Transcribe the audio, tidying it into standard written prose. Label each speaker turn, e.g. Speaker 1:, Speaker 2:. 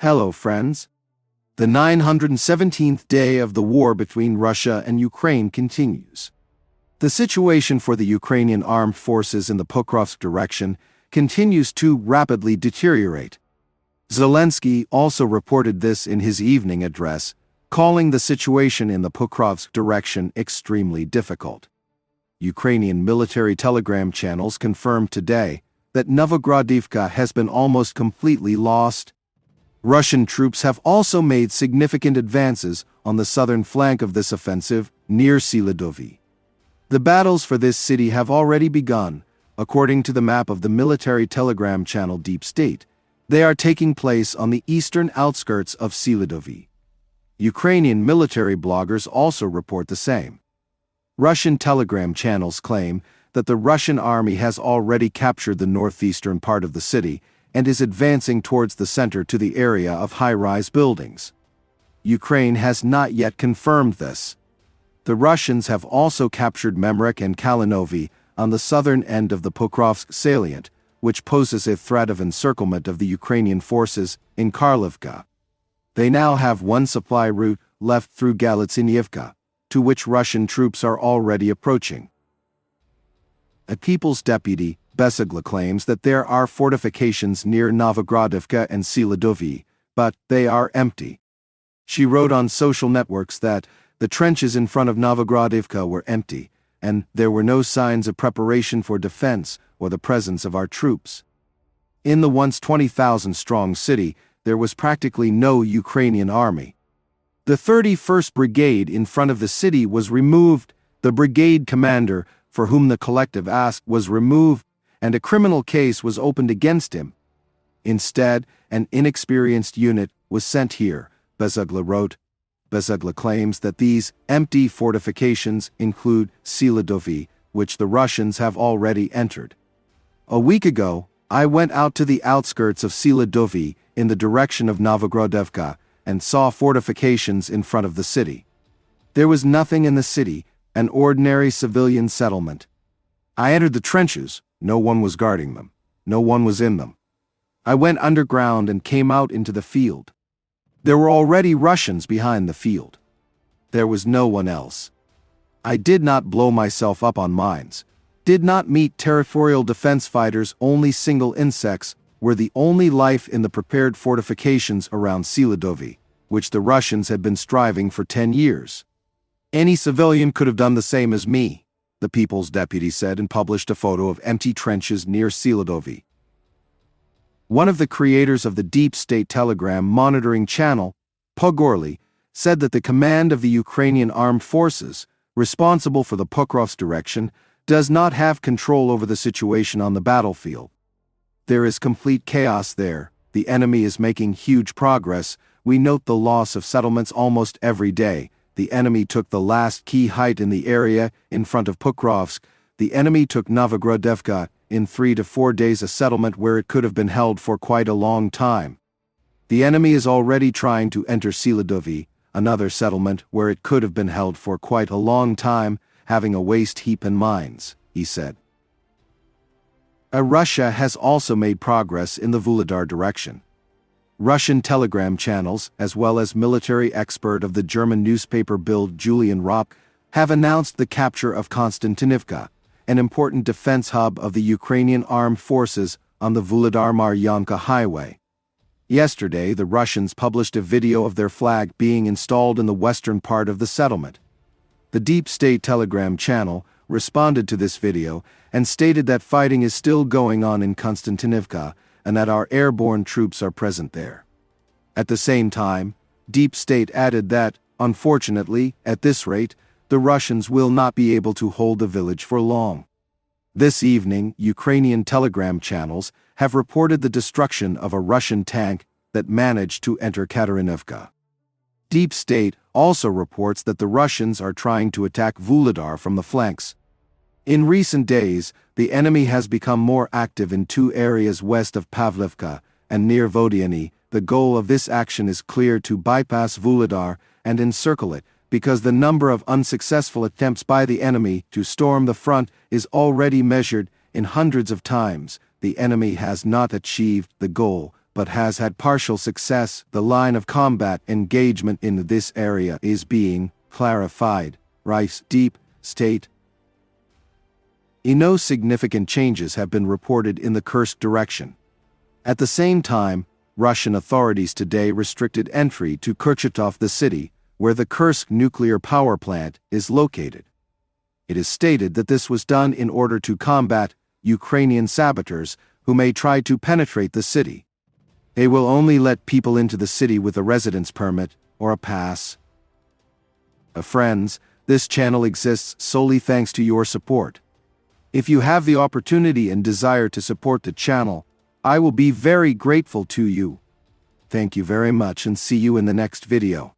Speaker 1: Hello, friends. The 917th day of the war between Russia and Ukraine continues. The situation for the Ukrainian armed forces in the Pokrovsk direction continues to rapidly deteriorate. Zelensky also reported this in his evening address, calling the situation in the Pokrovsk direction extremely difficult. Ukrainian military telegram channels confirmed today that Novogradivka has been almost completely lost. Russian troops have also made significant advances on the southern flank of this offensive, near Siladovy. The battles for this city have already begun, according to the map of the military telegram channel Deep State. They are taking place on the eastern outskirts of Siladovy. Ukrainian military bloggers also report the same. Russian telegram channels claim that the Russian army has already captured the northeastern part of the city and is advancing towards the center to the area of high-rise buildings. Ukraine has not yet confirmed this. The Russians have also captured Memrik and Kalinovy on the southern end of the Pokrovsk salient, which poses a threat of encirclement of the Ukrainian forces in Karlovka. They now have one supply route left through Galitsinivka, to which Russian troops are already approaching. A People's Deputy, Besagla, claims that there are fortifications near Novogradivka and Siladovy, but they are empty. She wrote on social networks that the trenches in front of Novogradivka were empty, and there were no signs of preparation for defense or the presence of our troops. In the once 20,000-strong city, there was practically no Ukrainian army. The 31st Brigade in front of the city was removed, the brigade commander, for whom the collective asked, was removed, and a criminal case was opened against him. Instead, an inexperienced unit was sent here, Besagla wrote. Besagla claims that these empty fortifications include Siladovy, which the Russians have already entered. A week ago, I went out to the outskirts of Siladovy in the direction of Novogradivka and saw fortifications in front of the city. There was nothing in the city, an ordinary civilian settlement. I entered the trenches. No one was guarding them. No one was in them. I went underground and came out into the field. There were already Russians behind the field. There was no one else. I did not blow myself up on mines, did not meet territorial defense fighters. Only single insects were the only life in the prepared fortifications around Siladovy, which the Russians had been striving for 10 years. Any civilian could have done the same as me, the People's Deputy said, and published a photo of empty trenches near Siladovy. One of the creators of the Deep State Telegram monitoring channel, Pogorly, said that the command of the Ukrainian armed forces, responsible for the Pokrovsk direction, does not have control over the situation on the battlefield. There is complete chaos there. The enemy is making huge progress. We note the loss of settlements almost every day. The enemy took the last key height in the area in front of Pokrovsk. The enemy took Novogradivka in 3 to 4 days, a settlement where it could have been held for quite a long time. The enemy is already trying to enter Siladovy, another settlement where it could have been held for quite a long time, having a waste heap and mines, he said. Russia has also made progress in the Vuhledar direction. Russian telegram channels, as well as military expert of the German newspaper Bild Julian Rock, have announced the capture of Konstantinivka, an important defense hub of the Ukrainian armed forces on the Vuhledar-Maryanka highway. Yesterday, the Russians published a video of their flag being installed in the western part of the settlement. The Deep State Telegram channel responded to this video and stated that fighting is still going on in Konstantinivka and that our airborne troops are present there. At the same time, Deep State added that, unfortunately, at this rate, the Russians will not be able to hold the village for long. This evening, Ukrainian telegram channels have reported the destruction of a Russian tank that managed to enter Katerinivka. Deep State also reports that the Russians are trying to attack Vuhledar from the flanks. In recent days, the enemy has become more active in 2 areas west of Pavlivka and near Yevhenii. The goal of this action is clear: to bypass Vuhledar and encircle it, because the number of unsuccessful attempts by the enemy to storm the front is already measured in hundreds of times. The enemy has not achieved the goal, but has had partial success. The line of combat engagement in this area is being clarified. Rice deep state. No significant changes have been reported in the Kursk direction. At the same time, Russian authorities today restricted entry to Kurchatov, the city, where the Kursk nuclear power plant is located. It is stated that this was done in order to combat Ukrainian saboteurs who may try to penetrate the city. They will only let people into the city with a residence permit or a pass. Friends, this channel exists solely thanks to your support. If you have the opportunity and desire to support the channel, I will be very grateful to you. Thank you very much and see you in the next video.